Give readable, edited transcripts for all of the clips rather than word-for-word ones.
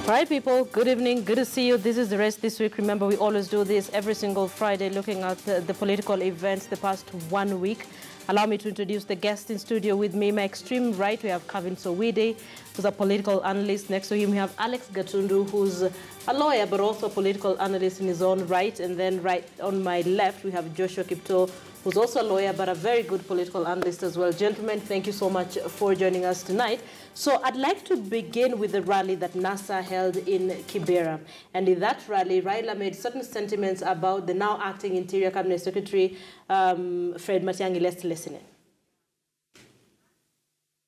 All right, people, good evening. Good to see you. This is the rest this week. Remember, we always do this every single Friday, looking at the political events the past 1 week. Allow me to introduce the guest in studio with me. My extreme right, we have Kevin Sowide, who's a political analyst. Next to him, we have Alex Gatundu, who's a lawyer, but also a political analyst in his own right. And then right on my left, we have Joshua Kipto, who's also a lawyer, but a very good political analyst as well. Gentlemen, thank you so much for joining us tonight. So I'd like to begin with the rally that NASA held in Kibera. And in that rally, Raila made certain sentiments about the now acting Interior Cabinet Secretary, Fred Matiang'i. Let's listen in.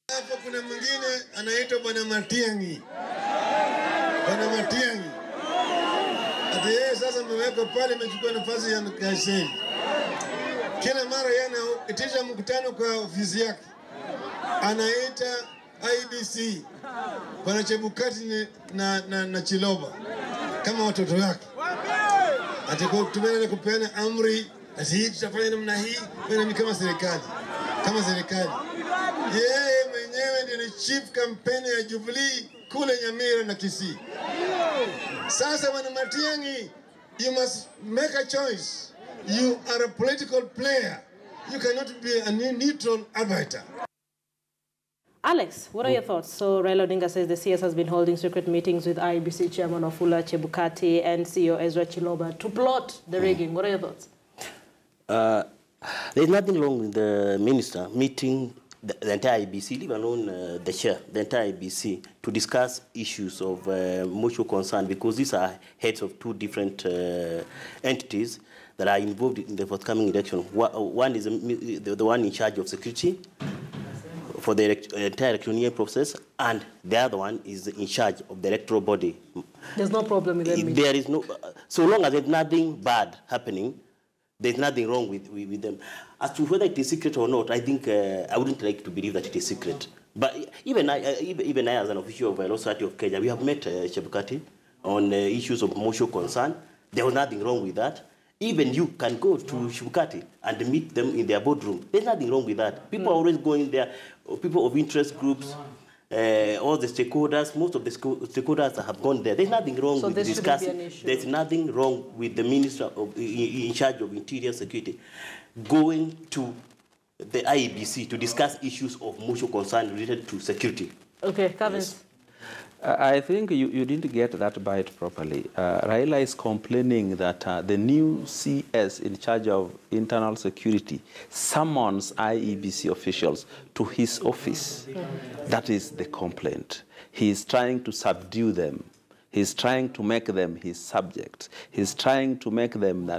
Hapo kuna mwingine anaitwa Bwana Matiang'i. Bwana Matiang'i. Ati yeye sasa mmeweka pale, amechukua nafasi ya Kaiseri. Kila mara yeye anaitisha mkutano kwa ofisi yake. Anaita IBC, Bwana Chebukati na Chiloba kama watoto wake. Atakuwa tumeenda kupeana amri, ati tutafanya namna hii, ni kama serikali. Kama serikali. Yeye mwenyewe ndiye chief campaign ya Jubilee kule Nyamira na Kisii. Sasa Bwana Matiang'i, you must make a choice. You are a political player. You cannot be a neutral arbiter. Alex, what are your thoughts? So Raila Odinga says the CS has been holding secret meetings with IBC Chairman Wafula Chebukati and CEO Ezra Chiloba to plot the rigging. What are your thoughts? There's nothing wrong with the minister meeting the entire IBC, leave alone the chair, the entire IBC, to discuss issues of mutual concern, because these are heads of two different entities that are involved in the forthcoming election. One is the one in charge of security for the entire electoral process, and the other one is in charge of the electoral body. There's no problem with them. There is no, so long as there's nothing bad happening, there's nothing wrong with them. As to whether it is secret or not, I think I wouldn't like to believe that it is secret. But even I as an official of the Law Society of Kenya, we have met Chebukati on issues of mutual concern. There was nothing wrong with that. Even you can go to Chebukati and meet them in their boardroom. There's nothing wrong with that. People are always going there, people of interest groups, all the stakeholders, most of the stakeholders have gone there. There's nothing wrong with discussing. There's nothing wrong with the minister in charge of Interior Security going to the IEBC to discuss issues of mutual concern related to security. Okay, Kevin. Yes. I think you didn't get that bite properly. Raila is complaining that the new CS in charge of internal security summons IEBC officials to his office. That is the complaint. He is trying to subdue them. He's trying to make them his subjects. He's trying to make them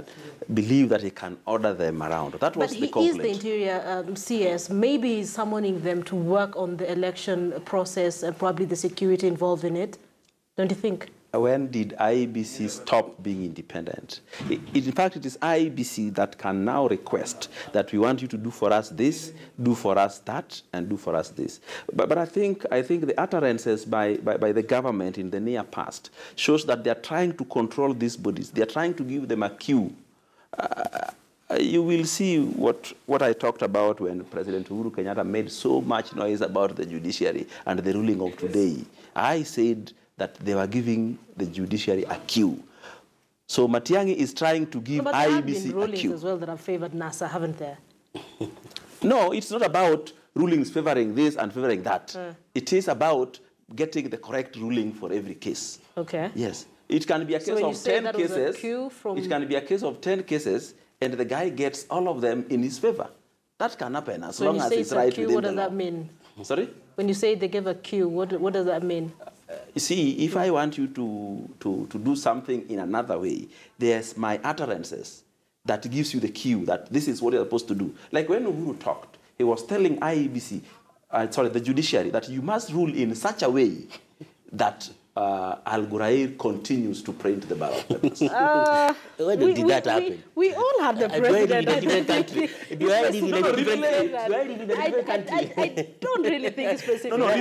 believe that he can order them around. That was the complaint. But he is the Interior CS. Maybe he's summoning them to work on the election process and probably the security involved in it. Don't you think? When did IEBC stop being independent? In fact, it is IEBC that can now request that we want you to do for us this, do for us that, and do for us this. But I think the utterances by the government in the near past shows that they are trying to control these bodies. They are trying to give them a cue. You will see what I talked about when President Uhuru Kenyatta made so much noise about the judiciary and the ruling of today. I said that they were giving the judiciary a cue. So Matiang'i is trying to give IEBC a cue. But there have been rulings as well that have favored NASA, haven't there? No, it's not about rulings favoring this and favoring that. It is about getting the correct ruling for every case. Okay. Yes. It can be a case of 10 cases. It can be a case of 10 cases, and the guy gets all of them in his favor. That can happen as long as it's right within the law. What does that mean? Sorry? When you say they give a cue, what does that mean? You see, if I want you to do something in another way, there's my utterances that gives you the cue that this is what you're supposed to do. Like when Uhuru talked, he was telling IEBC, the judiciary, that you must rule in such a way that Al Ghurair continues to print the ballot papers. When did that happen? We all had the president. Do I live in a different country? Do I live in a different country? I don't really think it's specific. No. I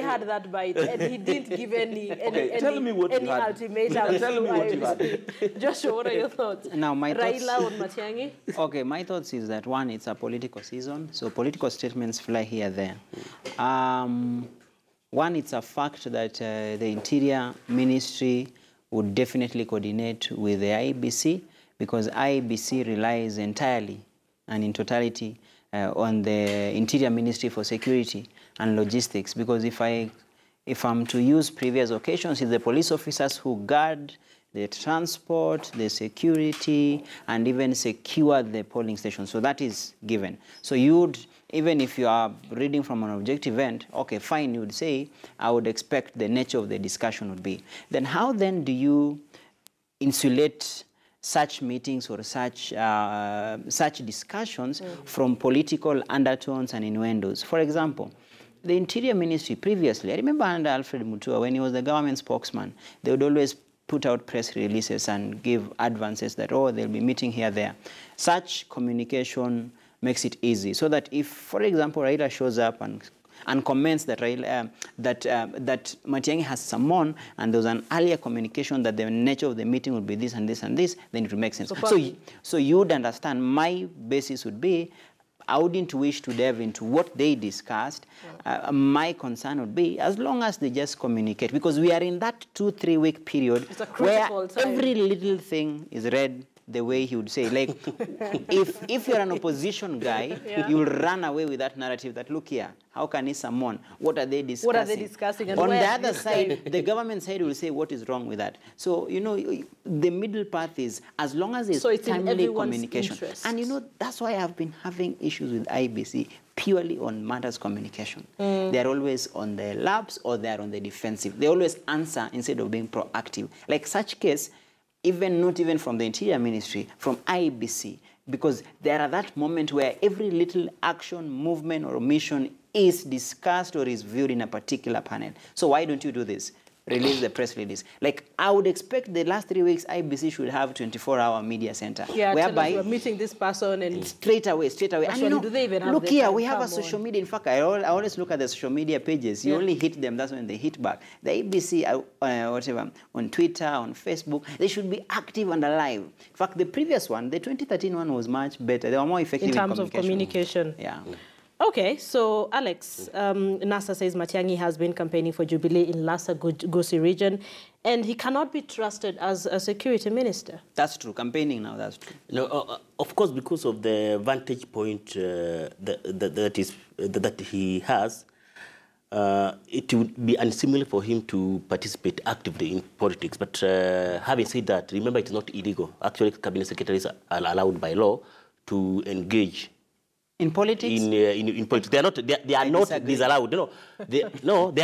had that bite, and he didn't give any ultimatum. Tell me what you had. Joshua, what are your thoughts? Now, my thoughts. Raila on Matiang'i? Okay, my thoughts is that one, it's a political season, so political statements fly here there. One, it's a fact that the Interior Ministry would definitely coordinate with the IEBC, because IEBC relies entirely and in totality on the Interior Ministry for Security and Logistics. Because if I'm to use previous occasions, it's the police officers who guard the transport, the security, and even secure the polling station. So that is given. So you'd, even if you are reading from an objective end, okay, fine, you would say, I would expect the nature of the discussion would be. Then how then do you insulate such meetings or such discussions from political undertones and innuendos? For example, the Interior Ministry previously, I remember under Alfred Mutua, when he was the government spokesman, they would always put out press releases and give advances that, oh, they'll be meeting here, there. Such communication makes it easy, so that if, for example, Raila shows up and comments that that Matiang'i has summoned, and there was an earlier communication that the nature of the meeting would be this and this and this, then it would make sense. So you would understand, my basis would be, I wouldn't wish to delve into what they discussed. My concern would be, as long as they just communicate, because we are in that 2-3 week period where every little thing is read the way he would say. Like, if you're an opposition guy, you will run away with that narrative that, look here, how can he summon? What are they discussing? What are they discussing? And on the other side, the government side will say, what is wrong with that? So, you know, the middle path is, as long as it's timely communication. Interest. And, you know, that's why I've been having issues with IBC, purely on matters communication. They're always on the laps or they're on the defensive. They always answer instead of being proactive. Like such case, not even from the Interior Ministry, from IBC, because there are that moment where every little action, movement, or omission is discussed or is viewed in a particular panel. So why don't you do this? Release the press release. Like, I would expect the last 3 weeks, IBC should have 24-hour media center. Yeah, whereby we're meeting this person and straight away. Actually, and you know, do they even have look here, we have a social media. In fact, I always look at the social media pages. You only hit them, that's when they hit back. The IBC, whatever, on Twitter, on Facebook, they should be active and alive. In fact, the previous one, the 2013 one, was much better. They were more effective in terms of communication. Yeah. Okay, so Alex, NASA says Matiang'i has been campaigning for Jubilee in Lhasa Gusii region, and he cannot be trusted as a security minister. That's true, campaigning now, that's true. No, of course, because of the vantage point that he has, it would be unsimilar for him to participate actively in politics. But having said that, remember, it's not illegal. Actually, cabinet secretaries are allowed by law to engage in politics? In politics. They are not disallowed. They are not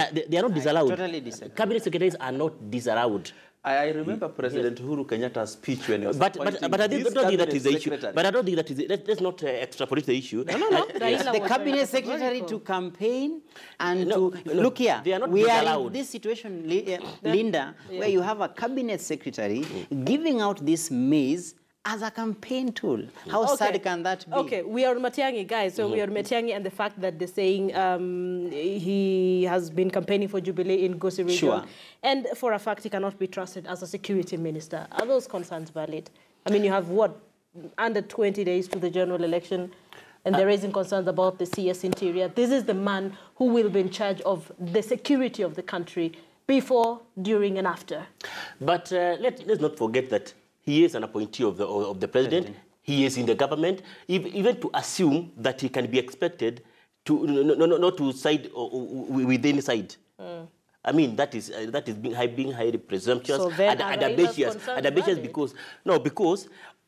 disallowed. I totally disagree. Cabinet secretaries are not disallowed. I remember President Uhuru Kenyatta's speech when he was but I don't think that is the issue. But I don't think that is it. Let's not extrapolate the issue. No. The cabinet secretary to campaign and look here. They are not we disallowed. are in this situation, Linda, where you have a cabinet secretary giving out this maze as a campaign tool. How sad can that be? Okay, we are Matiang'i, guys. So we are Matiang'i, and the fact that they're saying he has been campaigning for Jubilee in Gusii region. Sure. And for a fact, he cannot be trusted as a security minister. Are those concerns valid? I mean, you have, what, under 20 days to the general election, and they're raising concerns about the CS Interior. This is the man who will be in charge of the security of the country before, during, and after. But let's not forget that he is an appointee of the president. He is in the government. Even to assume that he can be expected to not to side with any side. I mean, that is being highly presumptuous and ambitious because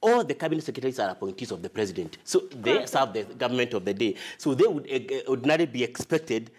all the cabinet secretaries are appointees of the president. So they serve the government of the day. So they would ordinarily be expected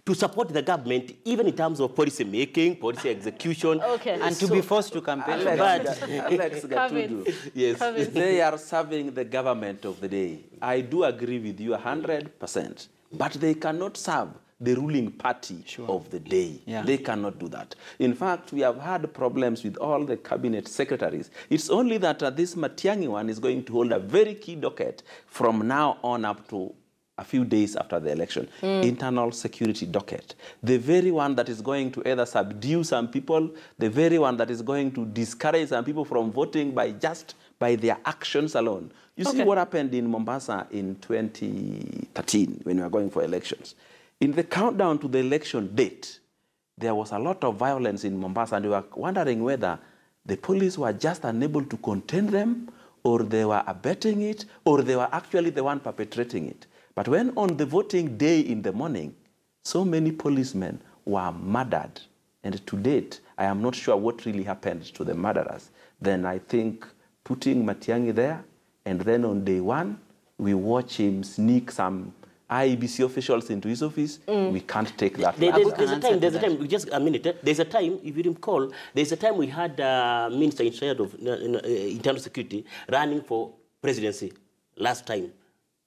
to support the government, even in terms of policy making, policy execution. Okay. And to be forced to campaign. Alex Gatudu, yes, they are serving the government of the day. I do agree with you 100%, but they cannot serve the ruling party of the day. Yeah. They cannot do that. In fact, we have had problems with all the cabinet secretaries. It's only that this Matiang'i one is going to hold a very key docket from now on up to a few days after the election, internal security docket. The very one that is going to either subdue some people, the very one that is going to discourage some people from voting by their actions alone. You see what happened in Mombasa in 2013 when we were going for elections. In the countdown to the election date, there was a lot of violence in Mombasa, and we were wondering whether the police were just unable to contain them, or they were abetting it, or they were actually the one perpetrating it. But when on the voting day in the morning, so many policemen were murdered, and to date, I am not sure what really happened to the murderers, then I think putting Matiang'i there, and then on day one, we watch him sneak some IEBC officials into his office. We can't take that. There's a time, just a minute. There's a time, if you recall, there's a time we had a minister in charge of internal security running for presidency last time.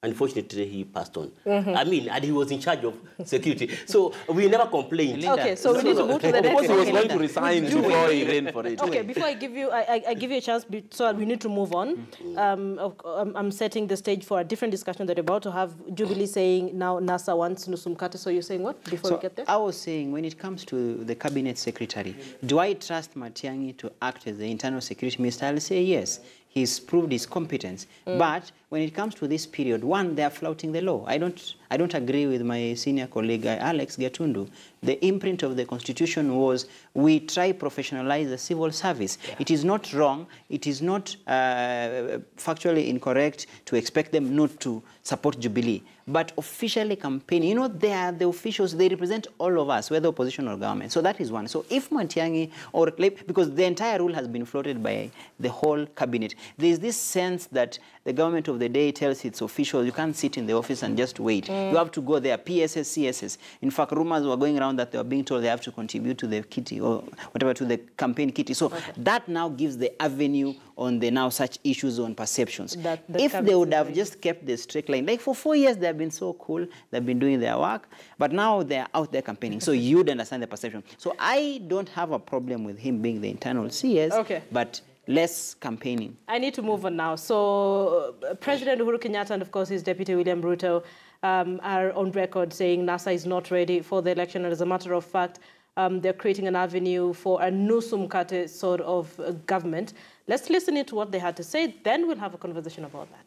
Unfortunately, he passed on. I mean, and he was in charge of security. So we never complained. Okay, so we need to move to the next. Of course, he was going to resign before he ran for it. Okay, before I give you, I give you a chance, so we need to move on. I'm setting the stage for a different discussion that we're about to have. Jubilee saying now NASA wants Nusumkate. So you're saying what before we get there? I was saying when it comes to the cabinet secretary, do I trust Matiang'i to act as the internal security minister? I'll say yes. He's proved his competence. But when it comes to this period, one, they are flouting the law. I don't agree with my senior colleague, Alex Gatundu. The imprint of the Constitution was we try professionalize the civil service. Yeah. It is not wrong. It is not factually incorrect to expect them not to support Jubilee. But officially campaigning, you know, they are the officials, they represent all of us, whether opposition or government. So that is one. So if Matiang'i, or because the entire rule has been floated by the whole cabinet, there is this sense that the government of the day tells its officials, you can't sit in the office and just wait. You have to go there, PSS, CSS. In fact, rumors were going around that they were being told they have to contribute to the kitty or whatever, to the campaign kitty. So that now gives the avenue on the now such issues on perceptions. If they would have just kept the straight line, like for 4 years they have been so cool, they've been doing their work, but now they're out there campaigning. So you'd understand the perception. So I don't have a problem with him being the internal CS, but less campaigning. I need to move on now. So President Uhuru Kenyatta and, of course, his deputy William Ruto are on record saying NASA is not ready for the election. And as a matter of fact, they're creating an avenue for a Nusumkate sort of government. Let's listen to what they had to say. Then we'll have a conversation about that.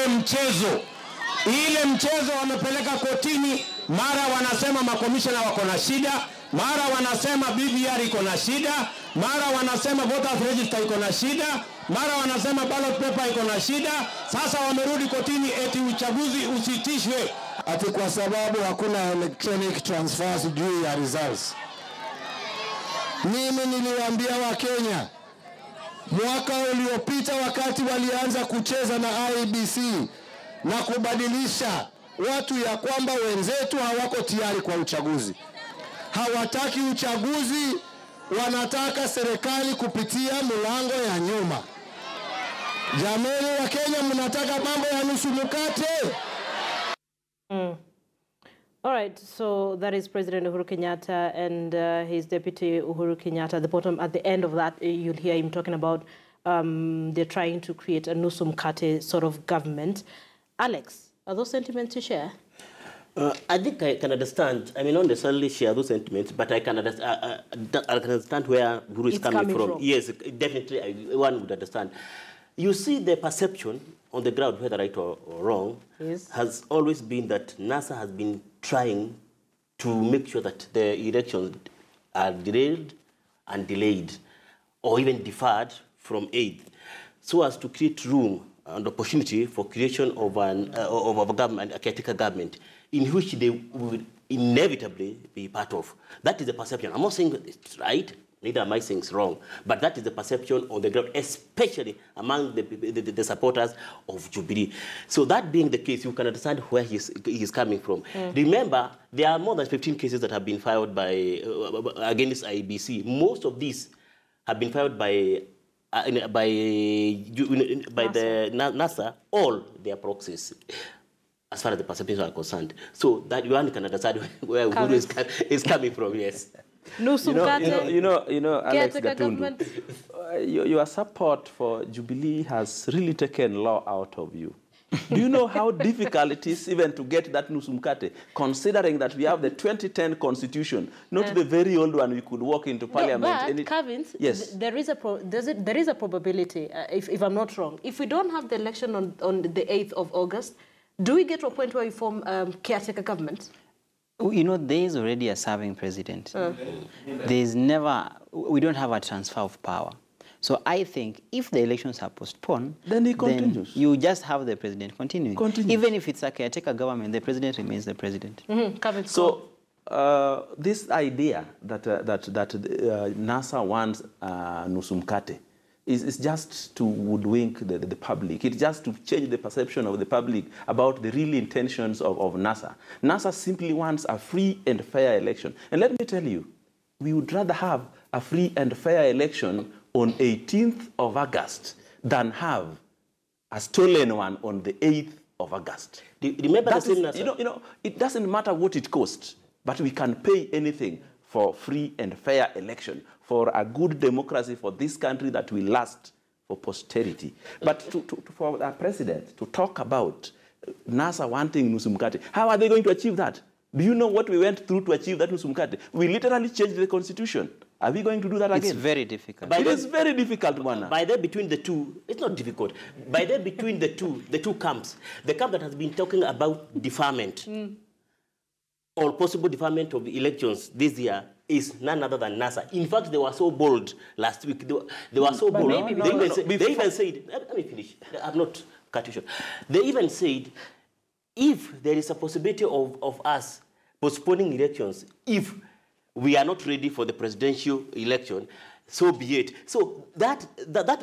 Mchezo. Ile mchezo wamepeleka kotini, mara wanasema makomishona wako na shida, mara wanasema BVR iko na shida, mara wanasema voters register iko na shida, mara wanasema ballot paper iko na shida. Sasa wamerudi kotini eti uchaguzi usitishwe ati kwa sababu hakuna electronic transfers juu ya results. Mimi niliwaambia wa Kenya mwaka uliopita wakati walianza kucheza na IEBC na kubadilisha watu ya kwamba wenzetu hawako tayari kwa uchaguzi. Hawataki uchaguzi, wanataka serikali kupitia mlango ya nyuma. Jamani wa Kenya, mnataka mambo ya nusu mkate? All right, so that is President Uhuru Kenyatta and his deputy Uhuru Kenyatta. At the bottom, at the end of that, you'll hear him talking about they're trying to create a Nusumkate sort of government. Alex, are those sentiments you share? I think I can understand. I mean, not necessarily share those sentiments, but I can understand where Uhuru is coming from. Yes, definitely, one would understand. You see, the perception on the ground, whether right or wrong, has always been that NASA has been trying to make sure that the elections are derailed and delayed, or even deferred from aid, so as to create room and opportunity for creation of a government, a caretaker government, in which they would inevitably be part of. That is the perception. I'm not saying it's right, neither am I saying it's wrong, but that is the perception on the ground, especially among the supporters of Jubilee. So that being the case, you can understand where he's coming from. Remember, there are more than 15 cases that have been filed against IEBC. Most of these have been filed by NASA, all their proxies, as far as the perceptions are concerned. So that one can understand where Uhuru is coming from, yes. You know, Alex Gatundu, your support for Jubilee has really taken law out of you. Do you know how difficult it is even to get that Nusumkate, considering that we have the 2010 Constitution, not the very old one we could walk into Parliament? But, Kavins, yes. there is a probability, if I'm not wrong, if we don't have the election on the 8th of August, do we get to a point where we form caretaker government? You know, there is already a serving president. There's never, we don't have a transfer of power. So I think if the elections are postponed, then he continues. Then you just have the president continuing. Even if it's a caretaker government, the president remains the president. So this idea that NASA wants Nusumkate is just to woodwink the public. It's just to change the perception of the public about the real intentions of NASA. NASA simply wants a free and fair election. And let me tell you, we would rather have a free and fair election on 18th of August than have a stolen one on the 8th of August. Remember the same NASA? You know, it doesn't matter what it costs, but we can pay anything for free and fair election, for a good democracy for this country that will last for posterity. But for our president to talk about NASA wanting Nusumkate, how are they going to achieve that? Do you know what we went through to achieve that Nusumkate? We literally changed the constitution. Are we going to do that again? It's very difficult. It is very difficult, Wana. By there between the two, it's not difficult. By there between the two camps, the camp that has been talking about deferment, or possible deferment of elections this year is none other than NASA. In fact, they were so bold last week. They were so bold. They even said, let me finish. I'm not cut you short. They even said, if there is a possibility of us postponing elections, if we are not ready for the presidential election, so be it. So that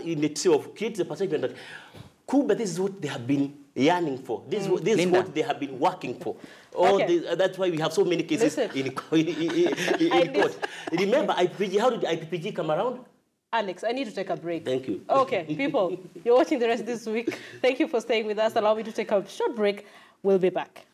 in itself creates a perception that Cuba, this is what they have been yearning for. This is what they have been working for. That's why we have so many cases in court. Remember, IPPG, how did IPPG come around? Alex, I need to take a break. Thank you. Okay, people, you're watching the rest this week. Thank you for staying with us. Allow me to take a short break. We'll be back.